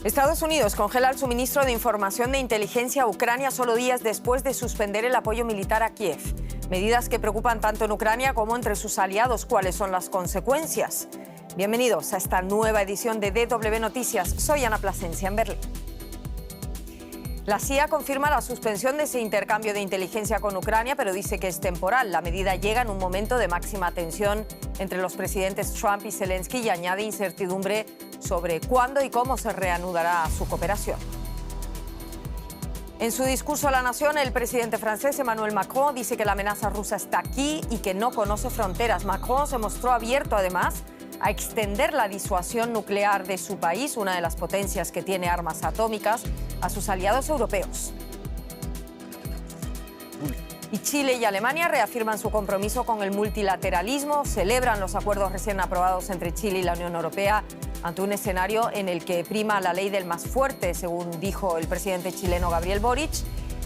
Estados Unidos congela el suministro de información de inteligencia a Ucrania solo días después de suspender el apoyo militar a Kiev. Medidas que preocupan tanto en Ucrania como entre sus aliados. ¿Cuáles son las consecuencias? Bienvenidos a esta nueva edición de DW Noticias. Soy Ana Plasencia en Berlín. La CIA confirma la suspensión de ese intercambio de inteligencia con Ucrania, pero dice que es temporal. La medida llega en un momento de máxima tensión entre los presidentes Trump y Zelensky y añade incertidumbre sobre cuándo y cómo se reanudará su cooperación. En su discurso a la nación, el presidente francés Emmanuel Macron dice que la amenaza rusa está aquí y que no conoce fronteras. Macron se mostró abierto, además, a extender la disuasión nuclear de su país, una de las potencias que tiene armas atómicas, a sus aliados europeos. Y Chile y Alemania reafirman su compromiso con el multilateralismo, celebran los acuerdos recién aprobados entre Chile y la Unión Europea ante un escenario en el que prima la ley del más fuerte, según dijo el presidente chileno Gabriel Boric,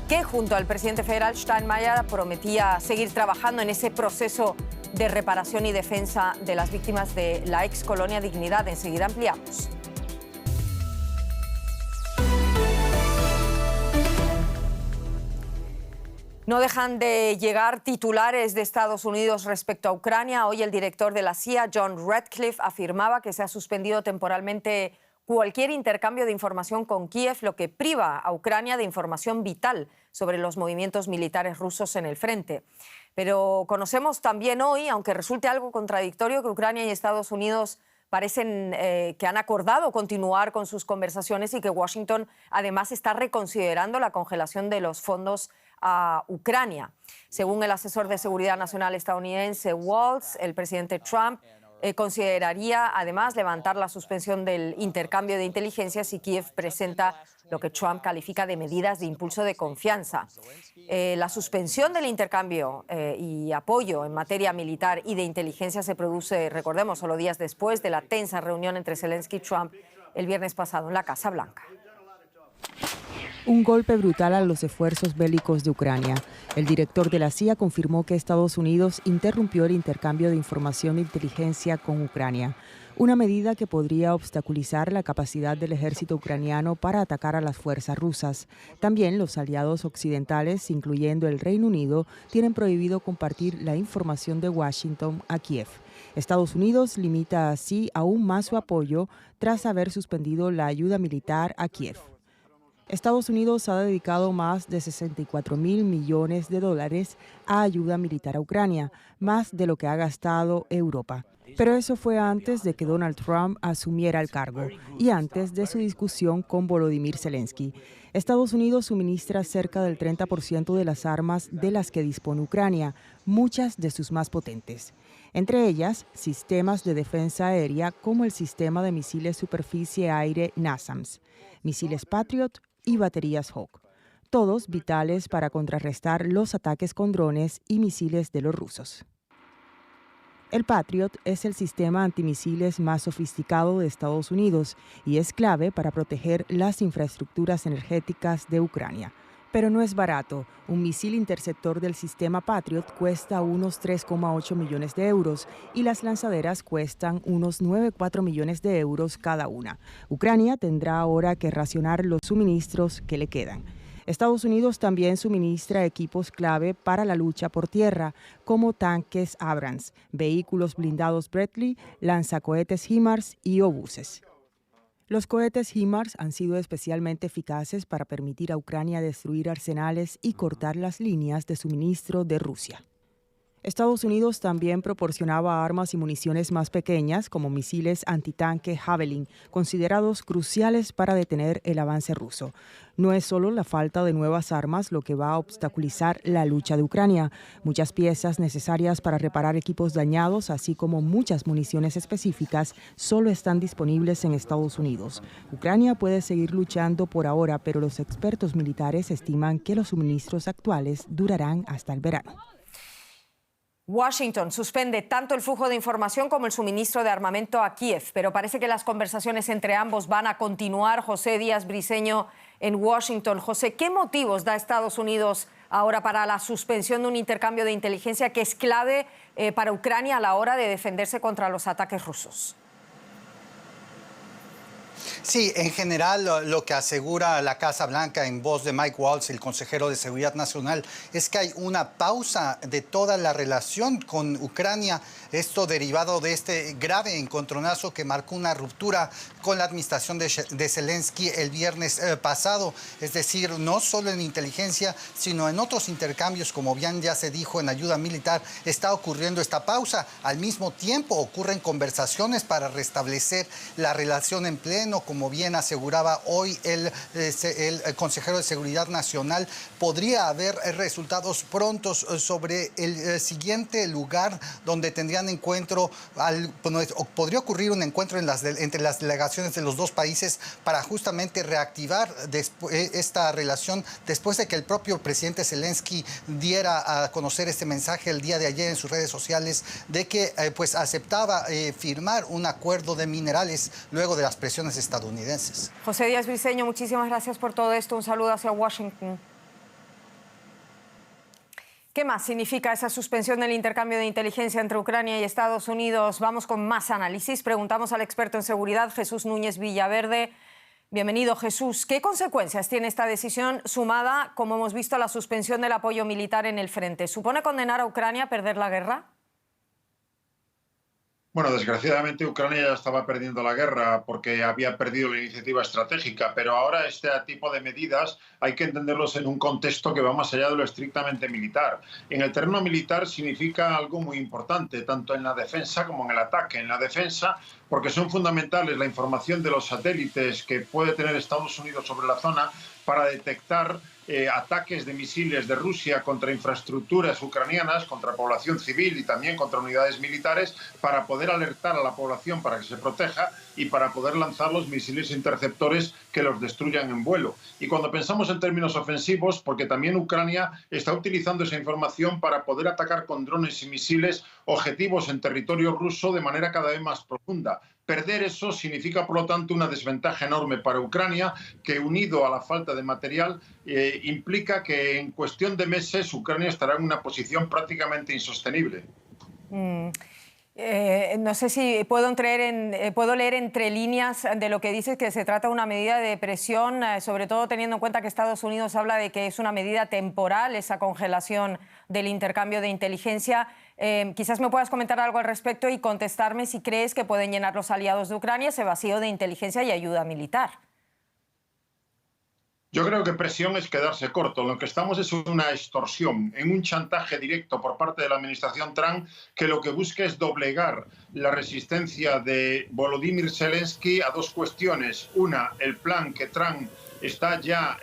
que junto al presidente federal Steinmeier prometía seguir trabajando en ese proceso de reparación y defensa de las víctimas de la ex colonia Dignidad. Enseguida ampliamos. No dejan de llegar titulares de Estados Unidos respecto a Ucrania. Hoy el director de la CIA, John Ratcliffe, afirmaba que se ha suspendido temporalmente cualquier intercambio de información con Kiev, lo que priva a Ucrania de información vital sobre los movimientos militares rusos en el frente. Pero conocemos también hoy, aunque resulte algo contradictorio, que Ucrania y Estados Unidos parecen que han acordado continuar con sus conversaciones y que Washington además está reconsiderando la congelación de los fondos a Ucrania. Según el asesor de seguridad nacional estadounidense Waltz, el presidente Trump consideraría además levantar la suspensión del intercambio de inteligencia si Kiev presenta lo que Trump califica de medidas de impulso de confianza. La suspensión del intercambio y apoyo en materia militar y de inteligencia se produce, recordemos, solo días después de la tensa reunión entre Zelensky y Trump el viernes pasado en la Casa Blanca. Un golpe brutal a los esfuerzos bélicos de Ucrania. El director de la CIA confirmó que Estados Unidos interrumpió el intercambio de información de inteligencia con Ucrania, una medida que podría obstaculizar la capacidad del ejército ucraniano para atacar a las fuerzas rusas. También los aliados occidentales, incluyendo el Reino Unido, tienen prohibido compartir la información de Washington a Kiev. Estados Unidos limita así aún más su apoyo tras haber suspendido la ayuda militar a Kiev. Estados Unidos ha dedicado más de $64.000 millones a ayuda militar a Ucrania, más de lo que ha gastado Europa. Pero eso fue antes de que Donald Trump asumiera el cargo y antes de su discusión con Volodymyr Zelensky. Estados Unidos suministra cerca del 30% de las armas de las que dispone Ucrania, muchas de sus más potentes. Entre ellas, sistemas de defensa aérea como el sistema de misiles superficie-aire NASAMS, misiles Patriot y baterías Hawk, todos vitales para contrarrestar los ataques con drones y misiles de los rusos. El Patriot es el sistema antimisiles más sofisticado de Estados Unidos y es clave para proteger las infraestructuras energéticas de Ucrania. Pero no es barato. Un misil interceptor del sistema Patriot cuesta unos 3,8 millones de euros y las lanzaderas cuestan unos 9,4 millones de euros cada una. Ucrania tendrá ahora que racionar los suministros que le quedan. Estados Unidos también suministra equipos clave para la lucha por tierra, como tanques Abrams, vehículos blindados Bradley, lanzacohetes HIMARS y obuses. Los cohetes HIMARS han sido especialmente eficaces para permitir a Ucrania destruir arsenales y cortar las líneas de suministro de Rusia. Estados Unidos también proporcionaba armas y municiones más pequeñas, como misiles antitanque Javelin, considerados cruciales para detener el avance ruso. No es solo la falta de nuevas armas lo que va a obstaculizar la lucha de Ucrania. Muchas piezas necesarias para reparar equipos dañados, así como muchas municiones específicas, solo están disponibles en Estados Unidos. Ucrania puede seguir luchando por ahora, pero los expertos militares estiman que los suministros actuales durarán hasta el verano. Washington suspende tanto el flujo de información como el suministro de armamento a Kiev, pero parece que las conversaciones entre ambos van a continuar. José Díaz Briceño en Washington. José, ¿qué motivos da Estados Unidos ahora para la suspensión de un intercambio de inteligencia que es clave para Ucrania a la hora de defenderse contra los ataques rusos? Sí, en general lo que asegura la Casa Blanca en voz de Mike Waltz, el consejero de Seguridad Nacional, es que hay una pausa de toda la relación con Ucrania. Esto derivado de este grave encontronazo que marcó una ruptura con la administración de Zelensky el viernes pasado. Es decir, no solo en inteligencia, sino en otros intercambios, como bien ya se dijo, en ayuda militar, está ocurriendo esta pausa. Al mismo tiempo ocurren conversaciones para restablecer la relación en pleno, como bien aseguraba hoy el consejero de Seguridad Nacional. Podría haber resultados prontos sobre el siguiente lugar donde tendrían encuentro, podría ocurrir un encuentro entre las delegaciones de los dos países para justamente reactivar esta relación después de que el propio presidente Zelensky diera a conocer este mensaje el día de ayer en sus redes sociales de que pues aceptaba firmar un acuerdo de minerales luego de las presiones estadounidenses. José Díaz Briceño, muchísimas gracias por todo esto. Un saludo hacia Washington. ¿Qué más significa esa suspensión del intercambio de inteligencia entre Ucrania y Estados Unidos? Vamos con más análisis. Preguntamos al experto en seguridad, Jesús Núñez Villaverde. Bienvenido, Jesús. ¿Qué consecuencias tiene esta decisión sumada, como hemos visto, a la suspensión del apoyo militar en el frente? ¿Supone condenar a Ucrania a perder la guerra? Bueno, desgraciadamente Ucrania ya estaba perdiendo la guerra porque había perdido la iniciativa estratégica, pero ahora este tipo de medidas hay que entenderlos en un contexto que va más allá de lo estrictamente militar. En el terreno militar significa algo muy importante, tanto en la defensa como en el ataque. En la defensa, porque son fundamentales la información de los satélites que puede tener Estados Unidos sobre la zona para detectar ataques de misiles de Rusia contra infraestructuras ucranianas, contra población civil y también contra unidades militares, para poder alertar a la población para que se proteja y para poder lanzar los misiles interceptores que los destruyan en vuelo. Y cuando pensamos en términos ofensivos, porque también Ucrania está utilizando esa información para poder atacar con drones y misiles objetivos en territorio ruso de manera cada vez más profunda. Perder eso significa, por lo tanto, una desventaja enorme para Ucrania, que unido a la falta de material implica que en cuestión de meses Ucrania estará en una posición prácticamente insostenible. No sé si puedo leer entre líneas de lo que dices, que se trata de una medida de presión, sobre todo teniendo en cuenta que Estados Unidos habla de que es una medida temporal, esa congelación del intercambio de inteligencia. Quizás me puedas comentar algo al respecto y contestarme si crees que pueden llenar los aliados de Ucrania ese vacío de inteligencia y ayuda militar. Yo creo que presión es quedarse corto. Lo que estamos es una extorsión, en un chantaje directo por parte de la administración Trump, que lo que busca es doblegar la resistencia de Volodymyr Zelensky a dos cuestiones. Una, el plan que Trump está ya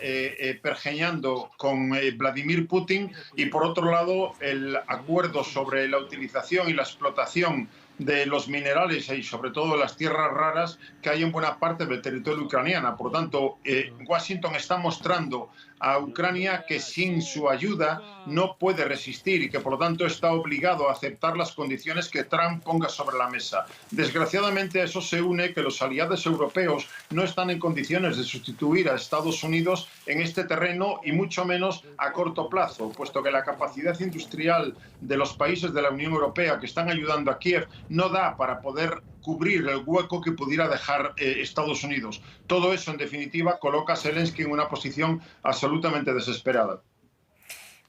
pergeñando con Vladimir Putin, y por otro lado el acuerdo sobre la utilización y la explotación de los minerales y sobre todo las tierras raras que hay en buena parte del territorio ucraniano. Por tanto, Washington está mostrando a Ucrania que sin su ayuda no puede resistir y que por lo tanto está obligado a aceptar las condiciones que Trump ponga sobre la mesa. Desgraciadamente a eso se une que los aliados europeos no están en condiciones de sustituir a Estados Unidos en este terreno y mucho menos a corto plazo, puesto que la capacidad industrial de los países de la Unión Europea que están ayudando a Kiev no da para poder cubrir el hueco que pudiera dejar Estados Unidos. Todo eso, en definitiva, coloca a Zelensky en una posición absolutamente desesperada.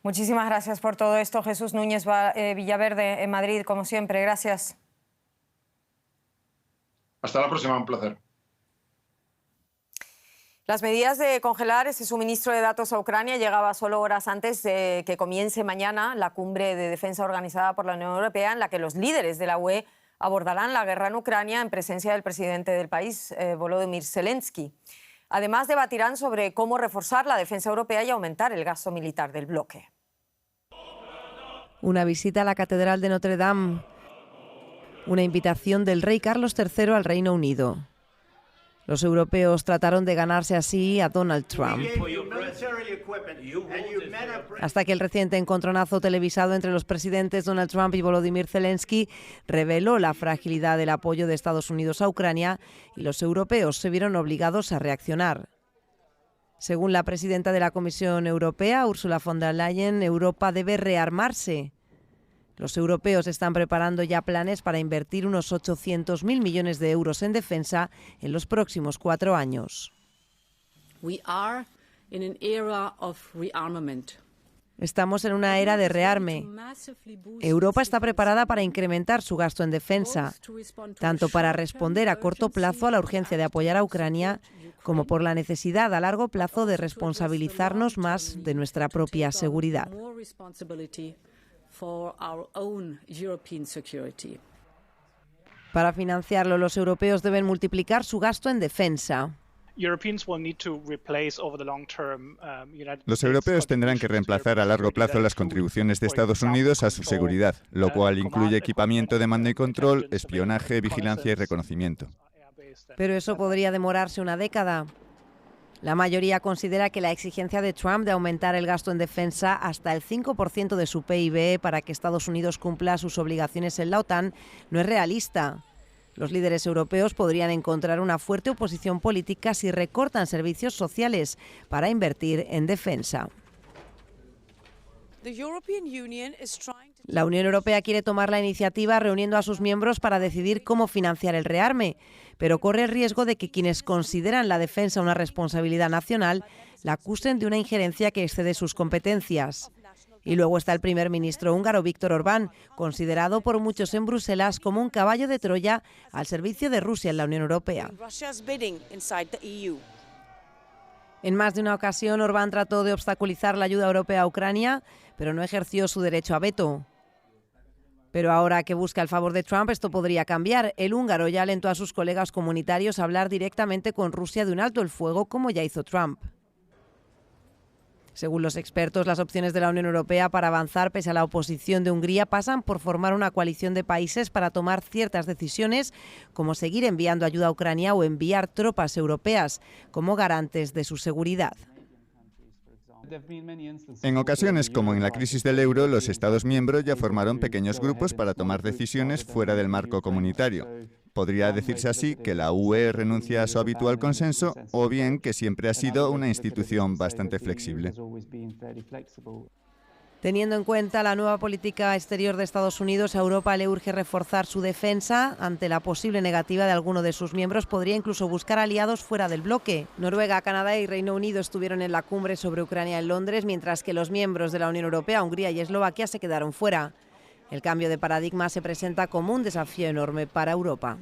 Muchísimas gracias por todo esto, Jesús Núñez Villaverde, en Madrid, como siempre. Gracias. Hasta la próxima, un placer. Las medidas de congelar ese suministro de datos a Ucrania llegaba solo horas antes de que comience mañana la cumbre de defensa organizada por la Unión Europea, en la que los líderes de la UE abordarán la guerra en Ucrania en presencia del presidente del país, Volodymyr Zelensky. Además, debatirán sobre cómo reforzar la defensa europea y aumentar el gasto militar del bloque. Una visita a la Catedral de Notre Dame. Una invitación del rey Carlos III al Reino Unido. Los europeos trataron de ganarse así a Donald Trump. Hasta que el reciente encontronazo televisado entre los presidentes Donald Trump y Volodymyr Zelensky reveló la fragilidad del apoyo de Estados Unidos a Ucrania y los europeos se vieron obligados a reaccionar. Según la presidenta de la Comisión Europea, Ursula von der Leyen, Europa debe rearmarse. Los europeos están preparando ya planes para invertir unos 800.000 millones de euros en defensa en los próximos 4 años. Estamos en una era de rearme. Europa está preparada para incrementar su gasto en defensa, tanto para responder a corto plazo a la urgencia de apoyar a Ucrania, como por la necesidad a largo plazo de responsabilizarnos más de nuestra propia seguridad. Para financiarlo, los europeos deben multiplicar su gasto en defensa. Los europeos tendrán que reemplazar a largo plazo las contribuciones de Estados Unidos a su seguridad, lo cual incluye equipamiento de mando y control, espionaje, vigilancia y reconocimiento. Pero eso podría demorarse una década. La mayoría considera que la exigencia de Trump de aumentar el gasto en defensa hasta el 5% de su PIB para que Estados Unidos cumpla sus obligaciones en la OTAN no es realista. Los líderes europeos podrían encontrar una fuerte oposición política si recortan servicios sociales para invertir en defensa. La Unión Europea quiere tomar la iniciativa reuniendo a sus miembros para decidir cómo financiar el rearme, pero corre el riesgo de que quienes consideran la defensa una responsabilidad nacional la acusen de una injerencia que excede sus competencias. Y luego está el primer ministro húngaro Viktor Orbán, considerado por muchos en Bruselas como un caballo de Troya al servicio de Rusia en la Unión Europea. En más de una ocasión, Orbán trató de obstaculizar la ayuda europea a Ucrania, pero no ejerció su derecho a veto. Pero ahora que busca el favor de Trump, esto podría cambiar. El húngaro ya alentó a sus colegas comunitarios a hablar directamente con Rusia de un alto el fuego, como ya hizo Trump. Según los expertos, las opciones de la Unión Europea para avanzar pese a la oposición de Hungría pasan por formar una coalición de países para tomar ciertas decisiones, como seguir enviando ayuda a Ucrania o enviar tropas europeas como garantes de su seguridad. En ocasiones, como en la crisis del euro, los Estados miembros ya formaron pequeños grupos para tomar decisiones fuera del marco comunitario. Podría decirse así que la UE renuncia a su habitual consenso o bien que siempre ha sido una institución bastante flexible. Teniendo en cuenta la nueva política exterior de Estados Unidos, a Europa le urge reforzar su defensa. Ante la posible negativa de alguno de sus miembros, podría incluso buscar aliados fuera del bloque. Noruega, Canadá y Reino Unido estuvieron en la cumbre sobre Ucrania en Londres, mientras que los miembros de la Unión Europea, Hungría y Eslovaquia se quedaron fuera. El cambio de paradigma se presenta como un desafío enorme para Europa.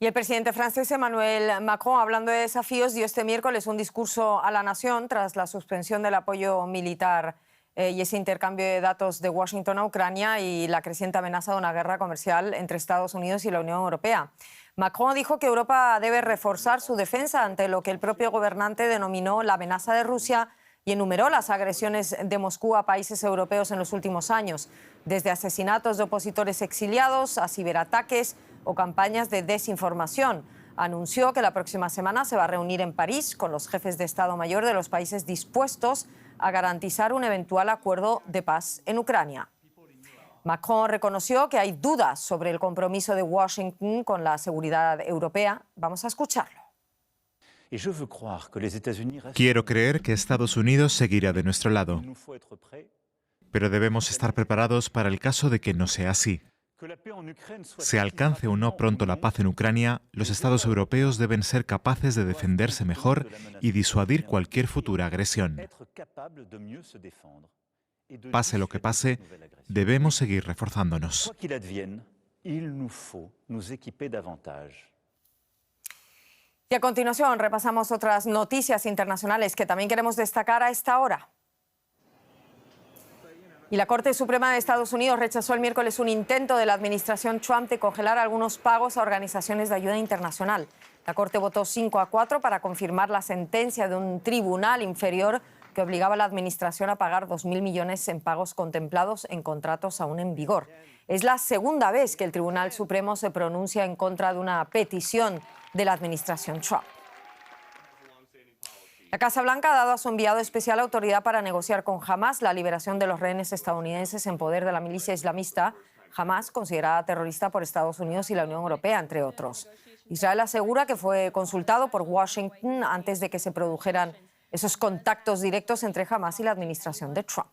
Y el presidente francés Emmanuel Macron, hablando de desafíos, dio este miércoles un discurso a la nación tras la suspensión del apoyo militar y ese intercambio de datos de Washington a Ucrania y la creciente amenaza de una guerra comercial entre Estados Unidos y la Unión Europea. Macron dijo que Europa debe reforzar su defensa ante lo que el propio gobernante denominó la amenaza de Rusia y enumeró las agresiones de Moscú a países europeos en los últimos años, desde asesinatos de opositores exiliados a ciberataques o campañas de desinformación. Anunció que la próxima semana se va a reunir en París con los jefes de Estado Mayor de los países dispuestos a garantizar un eventual acuerdo de paz en Ucrania. Macron reconoció que hay dudas sobre el compromiso de Washington con la seguridad europea. Vamos a escucharlo. Quiero creer que Estados Unidos seguirá de nuestro lado, pero debemos estar preparados para el caso de que no sea así. Se alcance o no pronto la paz en Ucrania, los Estados europeos deben ser capaces de defenderse mejor y disuadir cualquier futura agresión. Pase lo que pase, debemos seguir reforzándonos. Y a continuación repasamos otras noticias internacionales que también queremos destacar a esta hora. Y la Corte Suprema de Estados Unidos rechazó el miércoles un intento de la administración Trump de congelar algunos pagos a organizaciones de ayuda internacional. La Corte votó 5-4 para confirmar la sentencia de un tribunal inferior que obligaba a la administración a pagar 2.000 millones en pagos contemplados en contratos aún en vigor. Es la segunda vez que el Tribunal Supremo se pronuncia en contra de una petición de la administración Trump. La Casa Blanca ha dado a su enviado especial autoridad para negociar con Hamás la liberación de los rehenes estadounidenses en poder de la milicia islamista Hamás, considerada terrorista por Estados Unidos y la Unión Europea, entre otros. Israel asegura que fue consultado por Washington antes de que se produjeran esos contactos directos entre Hamás y la administración de Trump.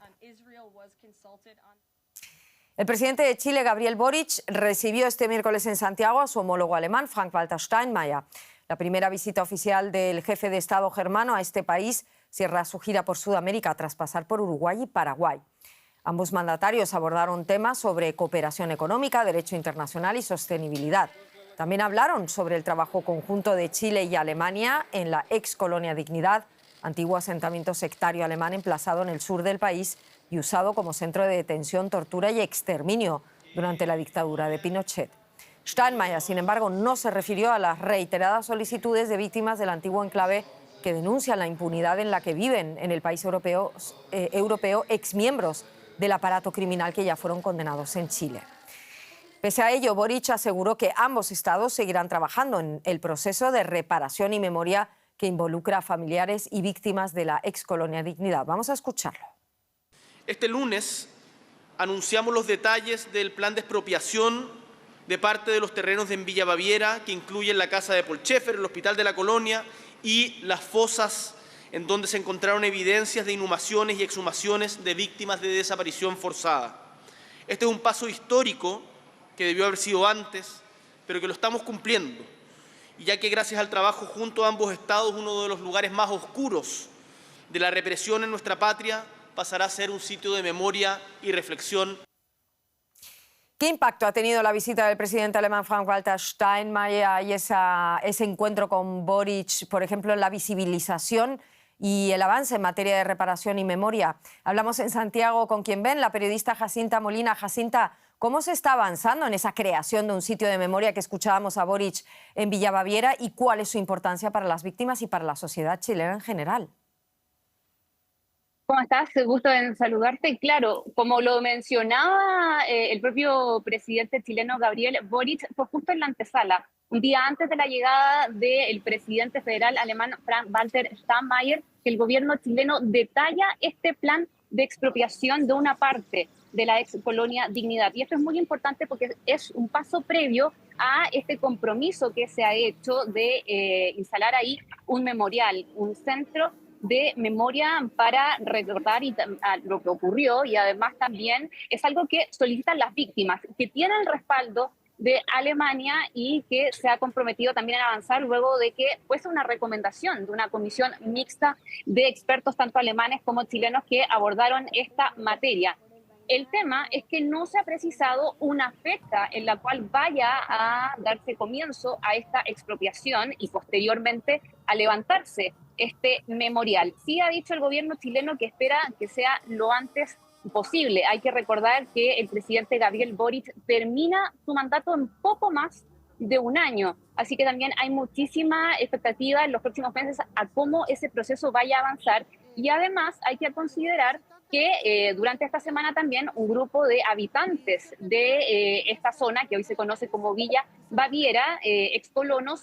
El presidente de Chile, Gabriel Boric, recibió este miércoles en Santiago a su homólogo alemán, Frank-Walter Steinmeier. La primera visita oficial del jefe de Estado germano a este país cierra su gira por Sudamérica tras pasar por Uruguay y Paraguay. Ambos mandatarios abordaron temas sobre cooperación económica, derecho internacional y sostenibilidad. También hablaron sobre el trabajo conjunto de Chile y Alemania en la ex colonia Dignidad, antiguo asentamiento sectario alemán emplazado en el sur del país y usado como centro de detención, tortura y exterminio durante la dictadura de Pinochet. Steinmeier, sin embargo, no se refirió a las reiteradas solicitudes de víctimas del antiguo enclave que denuncian la impunidad en la que viven en el país europeo exmiembros del aparato criminal que ya fueron condenados en Chile. Pese a ello, Boric aseguró que ambos estados seguirán trabajando en el proceso de reparación y memoria que involucra a familiares y víctimas de la ex colonia Dignidad. Vamos a escucharlo. Este lunes anunciamos los detalles del plan de expropiación de parte de los terrenos de Villa Baviera, que incluyen la casa de Paul Schaeffer, el Hospital de la Colonia y las fosas en donde se encontraron evidencias de inhumaciones y exhumaciones de víctimas de desaparición forzada. Este es un paso histórico que debió haber sido antes, pero que lo estamos cumpliendo, y ya que gracias al trabajo junto a ambos estados, uno de los lugares más oscuros de la represión en nuestra patria pasará a ser un sitio de memoria y reflexión. ¿Qué impacto ha tenido la visita del presidente alemán Frank-Walter Steinmeier y ese encuentro con Boric, por ejemplo, en la visibilización y el avance en materia de reparación y memoria? Hablamos en Santiago con quien ven, la periodista Jacinta Molina. Jacinta, ¿cómo se está avanzando en esa creación de un sitio de memoria que escuchábamos a Boric en Villa Baviera y cuál es su importancia para las víctimas y para la sociedad chilena en general? ¿Cómo estás? Gusto en saludarte. Claro, como lo mencionaba el propio presidente chileno Gabriel Boric, fue justo en la antesala, un día antes de la llegada del presidente federal alemán Frank-Walter Steinmeier, que el gobierno chileno detalla este plan de expropiación de una parte de la ex colonia Dignidad. Y esto es muy importante porque es un paso previo a este compromiso que se ha hecho de instalar ahí un memorial, un centro de memoria para recordar lo que ocurrió, y además también es algo que solicitan las víctimas, que tienen el respaldo de Alemania y que se ha comprometido también a avanzar luego de que fuese una recomendación de una comisión mixta de expertos tanto alemanes como chilenos que abordaron esta materia. El tema es que no se ha precisado una fecha en la cual vaya a darse comienzo a esta expropiación y posteriormente a levantarse este memorial. Sí ha dicho el gobierno chileno que espera que sea lo antes posible. Hay que recordar que el presidente Gabriel Boric termina su mandato en poco más de un año, así que también hay muchísima expectativa en los próximos meses a cómo ese proceso vaya a avanzar, y además hay que considerar que durante esta semana también un grupo de habitantes de esta zona, que hoy se conoce como Villa Baviera, excolonos,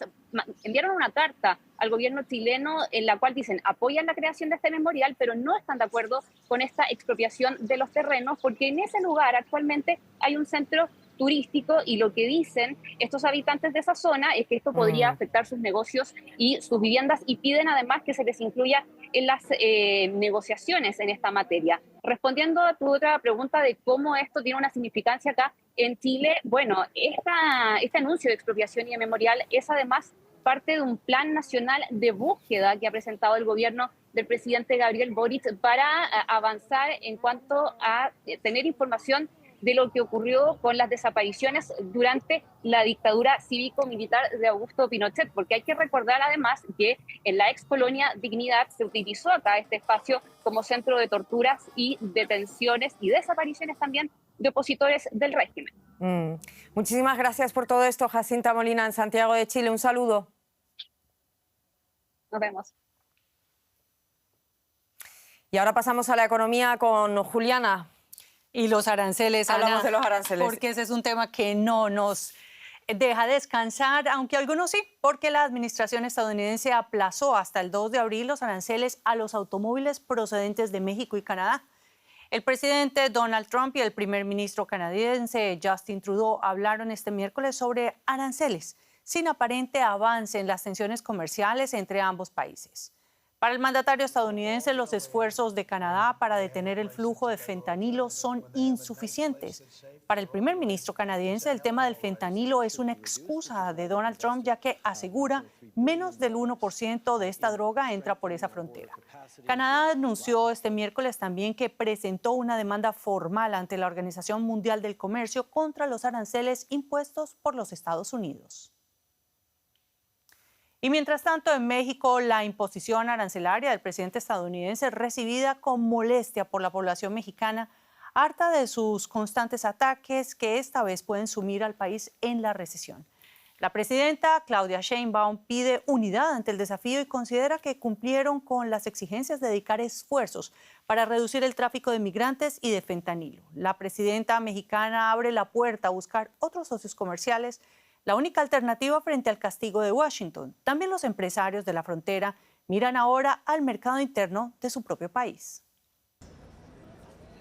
enviaron una carta al gobierno chileno en la cual dicen apoyan la creación de este memorial, pero no están de acuerdo con esta expropiación de los terrenos, porque en ese lugar actualmente hay un centro turístico, y lo que dicen estos habitantes de esa zona es que esto podría afectar sus negocios y sus viviendas, y piden además que se les incluya en las negociaciones en esta materia. Respondiendo a tu otra pregunta de cómo esto tiene una significancia acá en Chile, bueno, este anuncio de expropiación y de memorial es además parte de un plan nacional de búsqueda que ha presentado el gobierno del presidente Gabriel Boric para avanzar en cuanto a tener información de lo que ocurrió con las desapariciones durante la dictadura cívico-militar de Augusto Pinochet, porque hay que recordar además que en la ex colonia Dignidad se utilizó acá este espacio como centro de torturas y detenciones y desapariciones también de opositores del régimen. Muchísimas gracias por todo esto, Jacinta Molina, en Santiago de Chile. Un saludo. Nos vemos. Y ahora pasamos a la economía con Juliana. Y los aranceles, Hablamos Ana, de los aranceles. porque ese es un tema que no nos deja descansar, aunque algunos sí, porque la administración estadounidense aplazó hasta el 2 de abril los aranceles a los automóviles procedentes de México y Canadá. El presidente Donald Trump y el primer ministro canadiense Justin Trudeau hablaron este miércoles sobre aranceles, sin aparente avance en las tensiones comerciales entre ambos países. Para el mandatario estadounidense, los esfuerzos de Canadá para detener el flujo de fentanilo son insuficientes. Para el primer ministro canadiense, el tema del fentanilo es una excusa de Donald Trump, ya que asegura menos del 1% de esta droga entra por esa frontera. Canadá anunció este miércoles también que presentó una demanda formal ante la Organización Mundial del Comercio contra los aranceles impuestos por los Estados Unidos. Y mientras tanto, en México, la imposición arancelaria del presidente estadounidense es recibida con molestia por la población mexicana, harta de sus constantes ataques que esta vez pueden sumir al país en la recesión. La presidenta Claudia Sheinbaum pide unidad ante el desafío y considera que cumplieron con las exigencias de dedicar esfuerzos para reducir el tráfico de migrantes y de fentanilo. La presidenta mexicana abre la puerta a buscar otros socios comerciales, la única alternativa frente al castigo de Washington. También los empresarios de la frontera miran ahora al mercado interno de su propio país.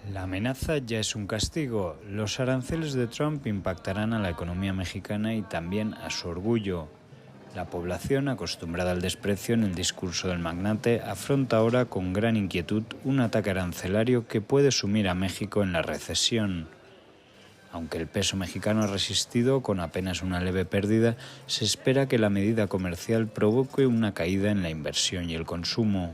La amenaza ya es un castigo. Los aranceles de Trump impactarán a la economía mexicana y también a su orgullo. La población, acostumbrada al desprecio en el discurso del magnate, afronta ahora con gran inquietud un ataque arancelario que puede sumir a México en la recesión. Aunque el peso mexicano ha resistido con apenas una leve pérdida, se espera que la medida comercial provoque una caída en la inversión y el consumo.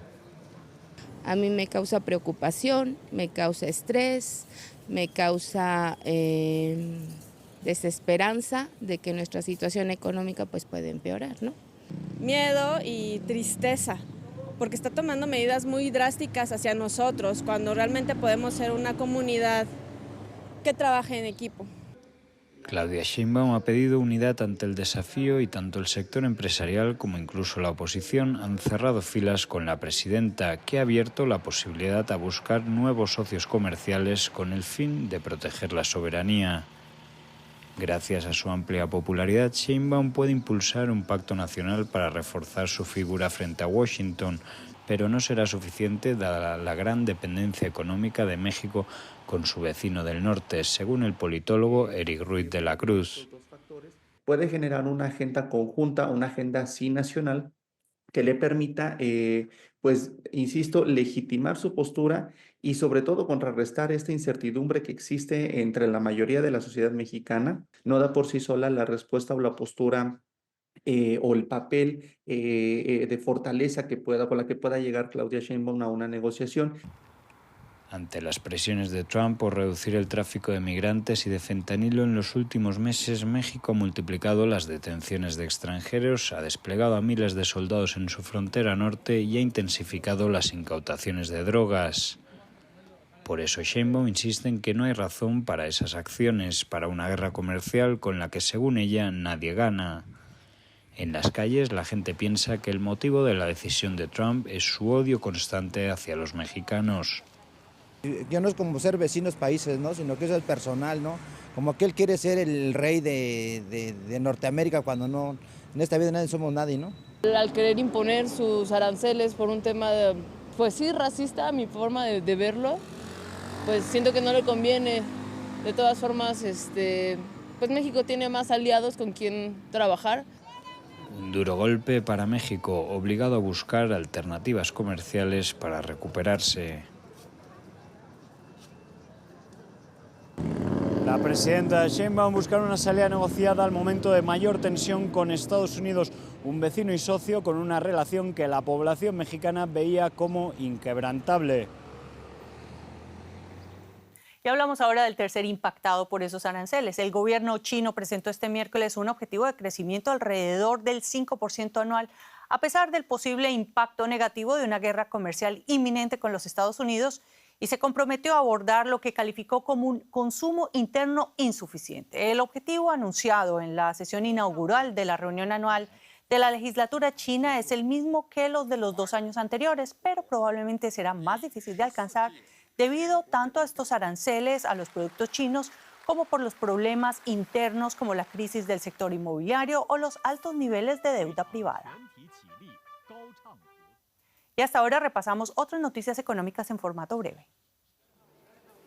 A mí me causa preocupación, me causa estrés, me causa desesperanza de que nuestra situación económica pues puede empeorar, ¿no? Miedo y tristeza, porque está tomando medidas muy drásticas hacia nosotros, cuando realmente podemos ser una comunidad que trabaje en equipo. Claudia Sheinbaum ha pedido unidad ante el desafío y tanto el sector empresarial como incluso la oposición han cerrado filas con la presidenta, que ha abierto la posibilidad a buscar nuevos socios comerciales con el fin de proteger la soberanía. Gracias a su amplia popularidad, Sheinbaum puede impulsar un pacto nacional para reforzar su figura frente a Washington, pero no será suficiente dada la gran dependencia económica de México con su vecino del norte, según el politólogo Eric Ruiz de la Cruz. Puede generar una agenda conjunta, una agenda sí nacional, que le permita, pues, insisto, legitimar su postura y sobre todo contrarrestar esta incertidumbre que existe entre la mayoría de la sociedad mexicana. No da por sí sola la respuesta o la postura o el papel de fortaleza con la que pueda llegar Claudia Sheinbaum a una negociación. Ante las presiones de Trump por reducir el tráfico de migrantes y de fentanilo en los últimos meses, México ha multiplicado las detenciones de extranjeros, ha desplegado a miles de soldados en su frontera norte y ha intensificado las incautaciones de drogas. Por eso Sheinbaum insiste en que no hay razón para esas acciones, para una guerra comercial con la que, según ella, nadie gana. En las calles, la gente piensa que el motivo de la decisión de Trump es su odio constante hacia los mexicanos. Ya no es como ser vecinos países, ¿no? Sino que es el personal, ¿no? Como que él quiere ser el rey de Norteamérica cuando no, en esta vida nadie somos nadie, ¿no? Al querer imponer sus aranceles por un tema, pues sí, racista, mi forma de verlo, pues siento que no le conviene. De todas formas, pues México tiene más aliados con quien trabajar. Un duro golpe para México, obligado a buscar alternativas comerciales para recuperarse. La presidenta Sheinbaum busca una salida negociada al momento de mayor tensión con Estados Unidos, un vecino y socio con una relación que la población mexicana veía como inquebrantable. Y hablamos ahora del tercer impactado por esos aranceles. El gobierno chino presentó este miércoles un objetivo de crecimiento alrededor del 5% anual, a pesar del posible impacto negativo de una guerra comercial inminente con los Estados Unidos, y se comprometió a abordar lo que calificó como un consumo interno insuficiente. El objetivo anunciado en la sesión inaugural de la reunión anual de la legislatura china es el mismo que los de los 2 años anteriores, pero probablemente será más difícil de alcanzar debido tanto a estos aranceles a los productos chinos como por los problemas internos como la crisis del sector inmobiliario o los altos niveles de deuda privada. Y hasta ahora repasamos otras noticias económicas en formato breve.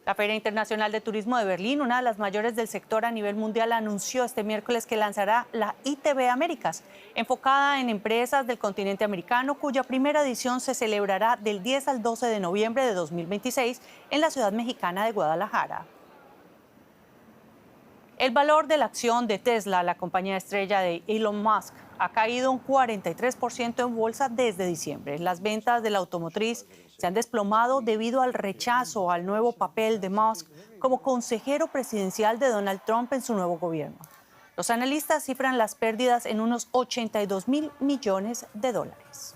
La Feria Internacional de Turismo de Berlín, una de las mayores del sector a nivel mundial, anunció este miércoles que lanzará la ITB Américas, enfocada en empresas del continente americano, cuya primera edición se celebrará del 10 al 12 de noviembre de 2026 en la ciudad mexicana de Guadalajara. El valor de la acción de Tesla, la compañía estrella de Elon Musk, ha caído un 43% en bolsa desde diciembre. Las ventas de la automotriz se han desplomado debido al rechazo al nuevo papel de Musk como consejero presidencial de Donald Trump en su nuevo gobierno. Los analistas cifran las pérdidas en unos 82.000 millones de dólares.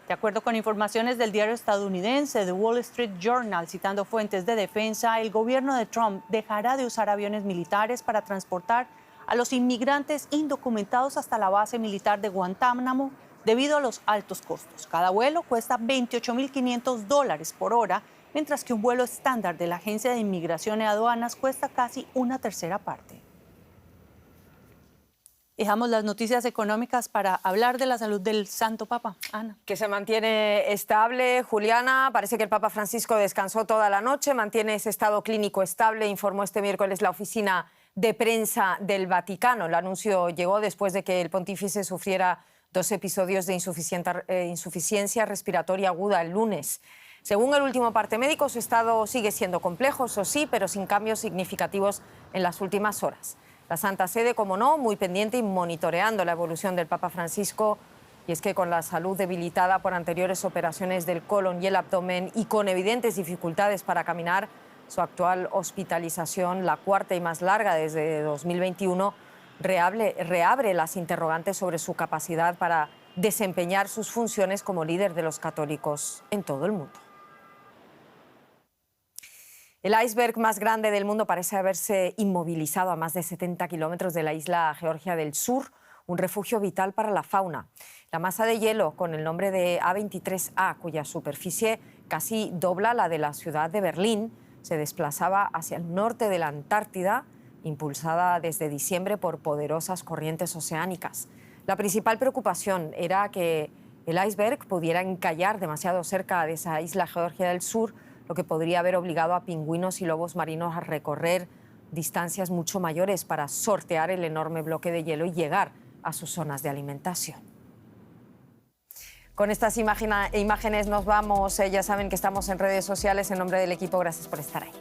De acuerdo con informaciones del diario estadounidense The Wall Street Journal, citando fuentes de defensa, el gobierno de Trump dejará de usar aviones militares para transportar a los inmigrantes indocumentados hasta la base militar de Guantánamo debido a los altos costos. Cada vuelo cuesta $28.500 por hora, mientras que un vuelo estándar de la Agencia de Inmigración y Aduanas cuesta casi una tercera parte. Dejamos las noticias económicas para hablar de la salud del Santo Papa. Ana. Que se mantiene estable. Juliana, parece que el Papa Francisco descansó toda la noche, mantiene ese estado clínico estable, informó este miércoles la oficina de prensa del Vaticano. El anuncio llegó después de que el pontífice sufriera 2 episodios de insuficiencia respiratoria aguda el lunes. Según el último parte médico, su estado sigue siendo complejo, eso sí, pero sin cambios significativos en las últimas horas. La Santa Sede, como no, muy pendiente y monitoreando la evolución del Papa Francisco. Y es que con la salud debilitada por anteriores operaciones del colon y el abdomen y con evidentes dificultades para caminar, su actual hospitalización, la cuarta y más larga desde 2021, reabre las interrogantes sobre su capacidad para desempeñar sus funciones como líder de los católicos en todo el mundo. El iceberg más grande del mundo parece haberse inmovilizado a más de 70 kilómetros de la isla Georgia del Sur, un refugio vital para la fauna. La masa de hielo, con el nombre de A23A, cuya superficie casi dobla la de la ciudad de Berlín, se desplazaba hacia el norte de la Antártida, impulsada desde diciembre por poderosas corrientes oceánicas. La principal preocupación era que el iceberg pudiera encallar demasiado cerca de esa isla Georgia del Sur, lo que podría haber obligado a pingüinos y lobos marinos a recorrer distancias mucho mayores para sortear el enorme bloque de hielo y llegar a sus zonas de alimentación. Con estas imágenes nos vamos. Ya saben que estamos en redes sociales. En nombre del equipo, gracias por estar ahí.